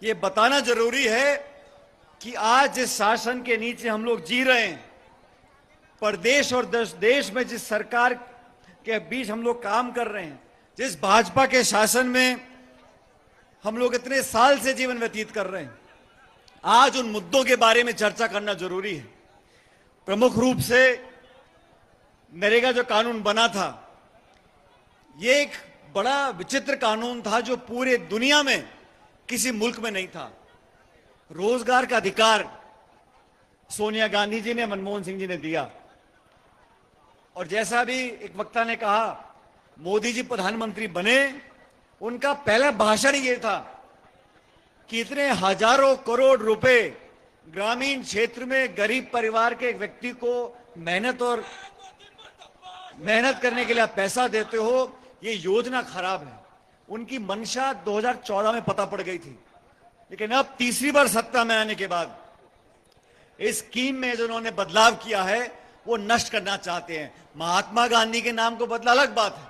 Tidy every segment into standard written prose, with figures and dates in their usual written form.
ये बताना जरूरी है कि आज जिस शासन के नीचे हम लोग जी रहे हैं, प्रदेश और देश में जिस सरकार के बीच हम लोग काम कर रहे हैं, जिस भाजपा के शासन में हम लोग इतने साल से जीवन व्यतीत कर रहे हैं, आज उन मुद्दों के बारे में चर्चा करना जरूरी है। प्रमुख रूप से नरेगा जो कानून बना था, ये एक बड़ा विचित्र कानून था जो पूरे दुनिया में किसी मुल्क में नहीं था। रोजगार का अधिकार सोनिया गांधी जी ने, मनमोहन सिंह जी ने दिया, और जैसा भी एक वक्ता ने कहा, मोदी जी प्रधानमंत्री बने, उनका पहला भाषण ये था कि इतने हजारों करोड़ रुपए ग्रामीण क्षेत्र में गरीब परिवार के एक व्यक्ति को मेहनत करने के लिए आप पैसा देते हो, ये योजना खराब है। उनकी मंशा 2014 में पता पड़ गई थी, लेकिन अब तीसरी बार सत्ता में आने के बाद इस स्कीम में जो उन्होंने बदलाव किया है वो नष्ट करना चाहते हैं। महात्मा गांधी के नाम को बदला अलग बात है,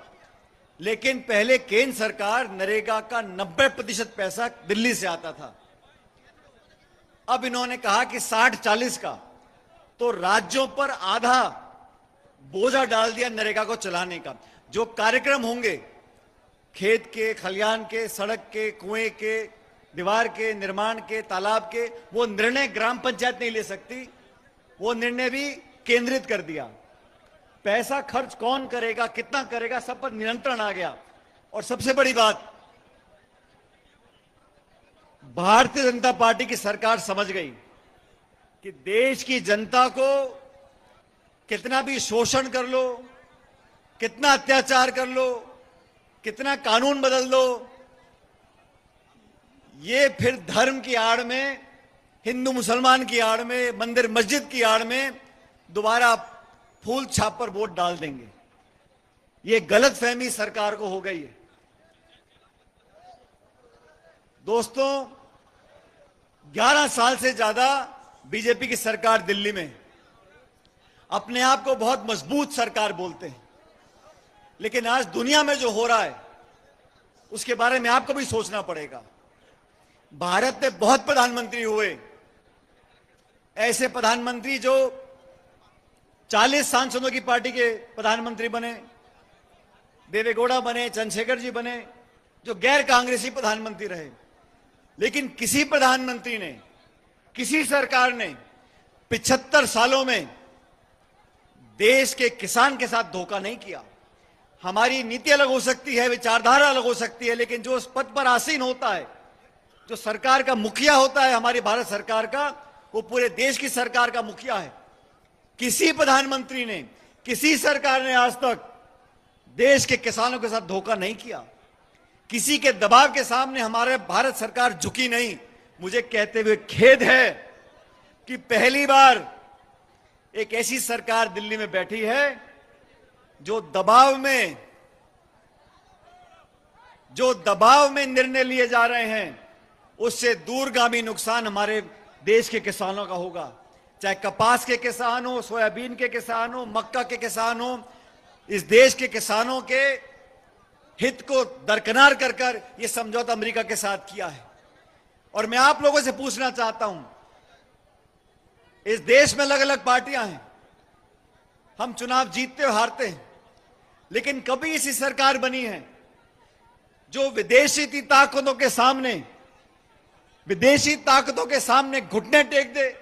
लेकिन पहले केंद्र सरकार नरेगा का 90% पैसा दिल्ली से आता था। अब इन्होंने कहा कि 60-40 का, तो राज्यों पर आधा बोझा डाल दिया नरेगा को चलाने का। जो कार्यक्रम होंगे खेत के, खलियान के, सड़क के, कुएं के, दीवार के, निर्माण के, तालाब के, वो निर्णय ग्राम पंचायत नहीं ले सकती, वो निर्णय भी केंद्रित कर दिया। पैसा खर्च कौन करेगा, कितना करेगा, सब पर नियंत्रण आ गया। और सबसे बड़ी बात, भारतीय जनता पार्टी की सरकार समझ गई कि देश की जनता को कितना भी शोषण कर लो, कितना अत्याचार कर लो, कितना कानून बदल दो, ये फिर धर्म की आड़ में, हिंदू मुसलमान की आड़ में, मंदिर मस्जिद की आड़ में दोबारा फूल छाप पर वोट डाल देंगे। ये गलतफहमी सरकार को हो गई है। दोस्तों, 11 साल से ज्यादा बीजेपी की सरकार दिल्ली में, अपने आप को बहुत मजबूत सरकार बोलते हैं, लेकिन आज दुनिया में जो हो रहा है उसके बारे में आपको भी सोचना पड़ेगा। भारत में बहुत प्रधानमंत्री हुए, ऐसे प्रधानमंत्री जो 40 सांसदों की पार्टी के प्रधानमंत्री बने, देवेगौड़ा बने, चंद्रशेखर जी बने, जो गैर कांग्रेसी प्रधानमंत्री रहे, लेकिन किसी प्रधानमंत्री ने, किसी सरकार ने 75 सालों में देश के किसान के साथ धोखा नहीं किया। हमारी नीति अलग हो सकती है, विचारधारा अलग हो सकती है, लेकिन जो उस पद पर आसीन होता है, जो सरकार का मुखिया होता है हमारी भारत सरकार का, वो पूरे देश की सरकार का मुखिया है। किसी प्रधानमंत्री ने, किसी सरकार ने आज तक देश के किसानों के साथ धोखा नहीं किया। किसी के दबाव के सामने हमारे भारत सरकार झुकी नहीं। मुझे कहते हुए खेद है कि पहली बार एक ऐसी सरकार दिल्ली में बैठी है जो दबाव में निर्णय लिए जा रहे हैं, उससे दूरगामी नुकसान हमारे देश के किसानों का होगा। चाहे कपास के किसान हो, सोयाबीन के किसान हो, मक्का के किसान हो, इस देश के किसानों के हित को दरकिनार कर कर यह समझौता अमेरिका के साथ किया है। और मैं आप लोगों से पूछना चाहता हूं, इस देश में अलग अलग पार्टियां हैं, हम चुनाव जीतते और हारते हैं, लेकिन कभी ऐसी सरकार बनी है जो विदेशी ताकतों के सामने घुटने टेक दे?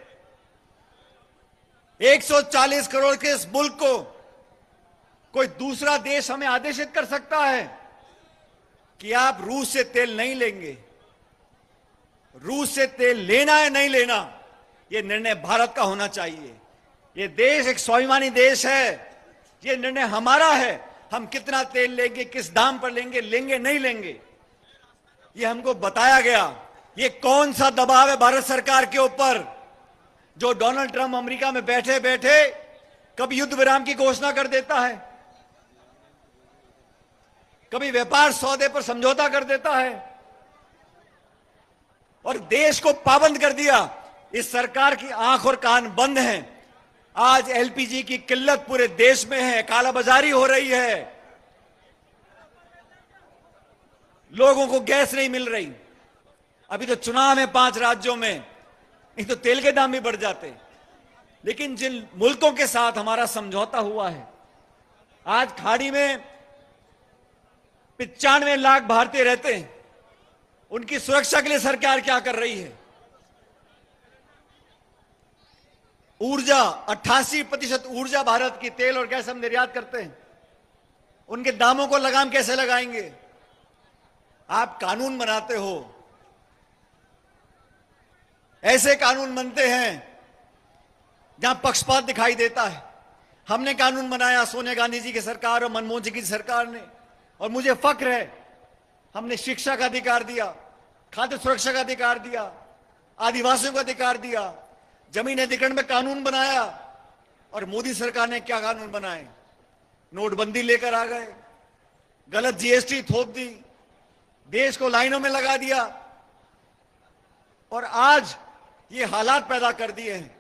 140 करोड़ के इस मुल्क को कोई दूसरा देश हमें आदेशित कर सकता है कि आप रूस से तेल नहीं लेंगे? रूस से तेल लेना है नहीं लेना, यह निर्णय भारत का होना चाहिए। यह देश एक स्वाभिमानी देश है, यह निर्णय हमारा है। हम कितना तेल लेंगे, किस दाम पर लेंगे, लेंगे नहीं लेंगे, यह हमको बताया गया। यह कौन सा दबाव है भारत सरकार के ऊपर, जो डोनाल्ड ट्रंप अमेरिका में बैठे बैठे कभी युद्ध विराम की घोषणा कर देता है, कभी व्यापार सौदे पर समझौता कर देता है और देश को पाबंद कर दिया। इस सरकार की आंख और कान बंद हैं। आज एलपीजी की किल्लत पूरे देश में है, कालाबाजारी हो रही है, लोगों को गैस नहीं मिल रही। अभी तो चुनाव है 5 राज्यों में, नहीं तो तेल के दाम भी बढ़ जाते। लेकिन जिन मुल्कों के साथ हमारा समझौता हुआ है, आज खाड़ी में 95 लाख भारतीय रहते हैं, उनकी सुरक्षा के लिए सरकार क्या कर रही है? ऊर्जा, 88% ऊर्जा भारत की तेल और गैस हम निर्यात करते हैं, उनके दामों को लगाम कैसे लगाएंगे? आप कानून बनाते हो, ऐसे कानून बनते हैं जहां पक्षपात दिखाई देता है। हमने कानून बनाया सोनिया गांधी जी की सरकार और मनमोहन सिंह की सरकार ने, और मुझे फक्र है हमने शिक्षा का अधिकार दिया, खाद्य सुरक्षा का अधिकार दिया, आदिवासियों का अधिकार दिया, जमीन अधिग्रहण में कानून बनाया। और मोदी सरकार ने क्या कानून बनाए? नोटबंदी लेकर आ गए, गलत जीएसटी थोप दी, देश को लाइनों में लगा दिया, और आज ये हालात पैदा कर दिए हैं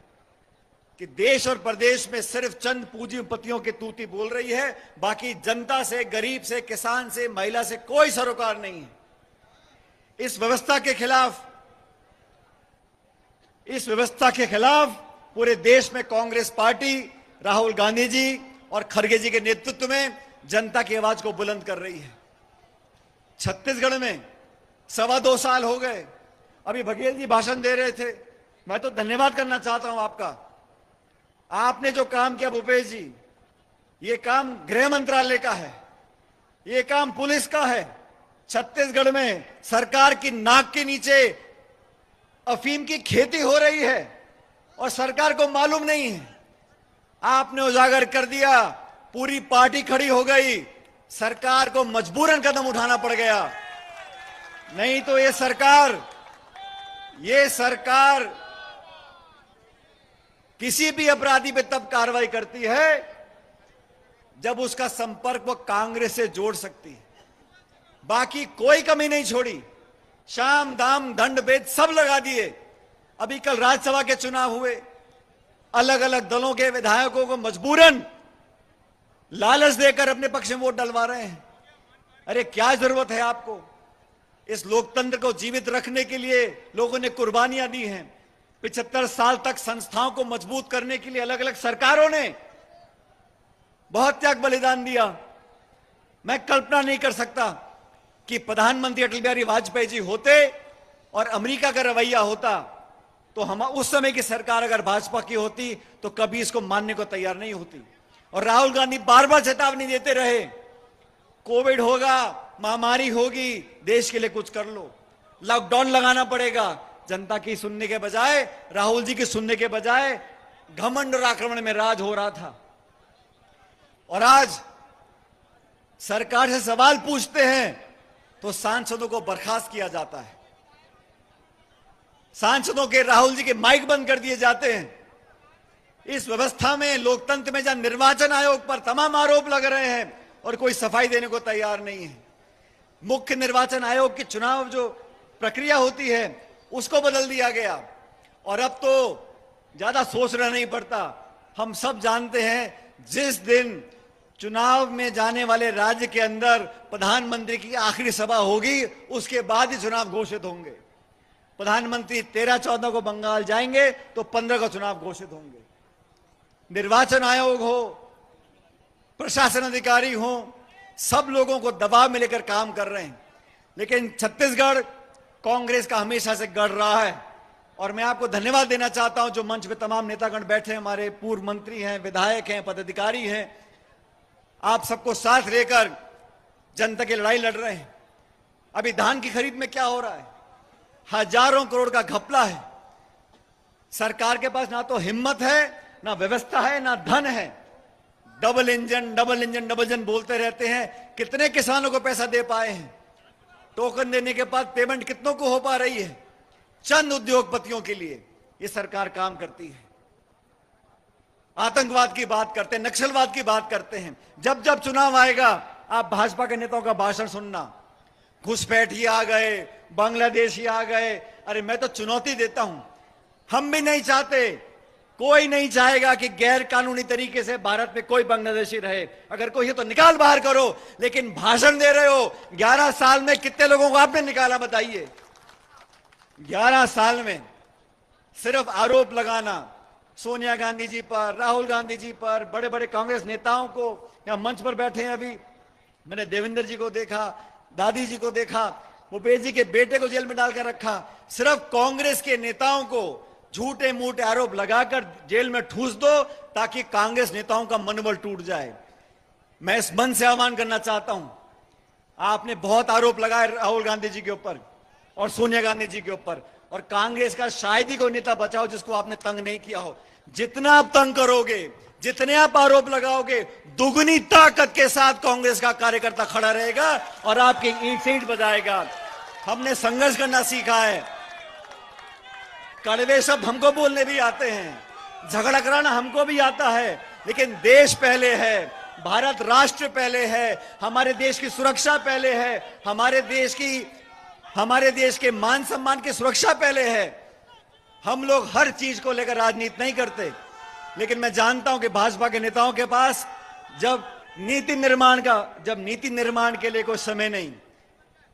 कि देश और प्रदेश में सिर्फ चंद पूंजीपतियों की तूती बोल रही है, बाकी जनता से, गरीब से, किसान से, महिला से कोई सरोकार नहीं है। इस व्यवस्था के खिलाफ पूरे देश में कांग्रेस पार्टी राहुल गांधी जी और खड़गे जी के नेतृत्व में जनता की आवाज को बुलंद कर रही है। छत्तीसगढ़ में 2.25 साल हो गए, अभी बघेल जी भाषण दे रहे थे, मैं तो धन्यवाद करना चाहता हूं आपका। आपने जो काम किया भूपेश जी, ये काम गृह मंत्रालय का है, ये काम पुलिस का है। छत्तीसगढ़ में सरकार की नाक के नीचे अफीम की खेती हो रही है और सरकार को मालूम नहीं है। आपने उजागर कर दिया, पूरी पार्टी खड़ी हो गई, सरकार को मजबूरन कदम उठाना पड़ गया। नहीं तो ये सरकार किसी भी अपराधी पे तब कार्रवाई करती है जब उसका संपर्क वो कांग्रेस से जोड़ सकती है। बाकी कोई कमी नहीं छोड़ी, शाम दाम दंड भेद सब लगा दिए। अभी कल राज्यसभा के चुनाव हुए, अलग अलग दलों के विधायकों को मजबूरन लालच देकर अपने पक्ष में वोट डलवा रहे हैं। अरे क्या जरूरत है आपको? इस लोकतंत्र को जीवित रखने के लिए लोगों ने कुर्बानियां दी हैं। 75 साल तक संस्थाओं को मजबूत करने के लिए अलग अलग सरकारों ने बहुत त्याग बलिदान दिया। मैं कल्पना नहीं कर सकता कि प्रधानमंत्री अटल बिहारी वाजपेयी जी होते और अमेरिका का रवैया होता तो हम उस समय की सरकार अगर भाजपा की होती तो कभी इसको मानने को तैयार नहीं होती। और राहुल गांधी बार बार चेतावनी देते रहे, कोविड होगा, महामारी होगी, देश के लिए कुछ कर लो, लॉकडाउन लगाना पड़ेगा। जनता की सुनने के बजाय, राहुल जी की सुनने के बजाय घमंड और आक्रमण में राज हो रहा था। और आज सरकार से सवाल पूछते हैं तो सांसदों को बर्खास्त किया जाता है, सांसदों के, राहुल जी के माइक बंद कर दिए जाते हैं। इस व्यवस्था में, लोकतंत्र में, जहां निर्वाचन आयोग पर तमाम आरोप लग रहे हैं और कोई सफाई देने को तैयार नहीं है। मुख्य निर्वाचन आयोग की चुनाव जो प्रक्रिया होती है उसको बदल दिया गया, और अब तो ज्यादा सोचना नहीं पड़ता। हम सब जानते हैं जिस दिन चुनाव में जाने वाले राज्य के अंदर प्रधानमंत्री की आखिरी सभा होगी, उसके बाद ही चुनाव घोषित होंगे। प्रधानमंत्री 13-14 को बंगाल जाएंगे तो 15 को चुनाव घोषित होंगे। निर्वाचन आयोग हो, प्रशासन अधिकारी हो, सब लोगों को दबाव में लेकर काम कर रहे हैं। लेकिन छत्तीसगढ़ कांग्रेस का हमेशा से गढ़ रहा है, और मैं आपको धन्यवाद देना चाहता हूं जो मंच पे तमाम नेतागण बैठे हैं, हमारे पूर्व मंत्री हैं, विधायक हैं, पदाधिकारी हैं, आप सबको साथ लेकर जनता की लड़ाई लड़ रहे हैं। अभी धान की खरीद में क्या हो रहा है? हजारों करोड़ का घपला है। सरकार के पास ना तो हिम्मत है, ना व्यवस्था है, ना धन है। डबल इंजन बोलते रहते हैं। कितने किसानों को पैसा दे पाए हैं? टोकन देने के बाद पेमेंट कितनों को हो पा रही है? चंद उद्योगपतियों के लिए ये सरकार काम करती है। आतंकवाद की बात करते हैं, नक्सलवाद की बात करते हैं। जब जब चुनाव आएगा आप भाजपा के नेताओं का भाषण सुनना, घुसपैठी आ गए, बांग्लादेशी आ गए। अरे मैं तो चुनौती देता हूं, हम भी नहीं चाहते, कोई नहीं चाहेगा कि गैर कानूनी तरीके से भारत में कोई बांग्लादेशी रहे। अगर कोई है तो निकाल बाहर करो, लेकिन भाषण दे रहे हो। 11 साल में कितने लोगों को आपने निकाला बताइए? 11 साल में सिर्फ आरोप लगाना सोनिया गांधी जी पर, राहुल गांधी जी पर, बड़े बड़े कांग्रेस नेताओं को, यहां मंच पर बैठे हैं अभी, मैंने देवेंद्र जी को देखा, दादी जी को देखा, भूपेश जी के बेटे को जेल में डालकर रखा। सिर्फ कांग्रेस के नेताओं को झूठे मूठे आरोप लगाकर जेल में ठूस दो ताकि कांग्रेस नेताओं का मनोबल टूट जाए। मैं इस मन से आह्वान करना चाहता हूं, आपने बहुत आरोप लगाए राहुल गांधी जी के ऊपर और सोनिया गांधी जी के ऊपर, और कांग्रेस का शायद ही कोई नेता बचाओ जिसको आपने तंग नहीं किया हो। जितना आप तंग करोगे, जितने आप आरोप लगाओगे, दुगनी ताकत के साथ कांग्रेस का कार्यकर्ता खड़ा रहेगा और आपकी ईंट से ईंट बजाएगा। हमने संघर्ष करना सीखा है, कड़वे शब्द हमको बोलने भी आते हैं, झगड़ा कराना हमको भी आता है, लेकिन देश पहले है, भारत राष्ट्र पहले है, हमारे देश की सुरक्षा पहले है, हमारे देश के मान सम्मान की सुरक्षा पहले है। हम लोग हर चीज को लेकर राजनीति नहीं करते, लेकिन मैं जानता हूं कि भाजपा के नेताओं के पास जब नीति निर्माण के लिए कोई समय नहीं,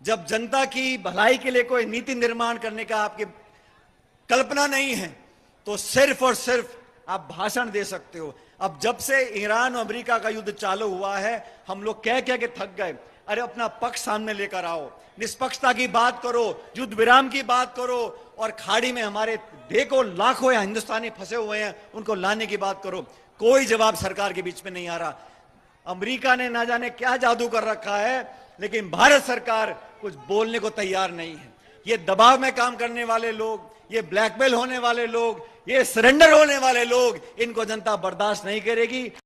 जब जनता की भलाई के लिए कोई नीति निर्माण करने का आपकी कल्पना नहीं है, तो सिर्फ और सिर्फ आप भाषण दे सकते हो। अब जब से ईरान और अमेरिका का युद्ध चालू हुआ है, हम लोग कह के थक गए। अरे अपना पक्ष सामने लेकर आओ, निष्पक्षता की बात करो, युद्ध विराम की बात करो, और खाड़ी में हमारे देखो लाखों या हिंदुस्तानी फंसे हुए हैं, उनको लाने की बात करो। कोई जवाब सरकार के बीच में नहीं आ रहा। अमेरिका ने ना जाने क्या जादू कर रखा है, लेकिन भारत सरकार कुछ बोलने को तैयार नहीं है। ये दबाव में काम करने वाले लोग, ये ब्लैकमेल होने वाले लोग, ये सरेंडर होने वाले लोग, इनको जनता बर्दाश्त नहीं करेगी।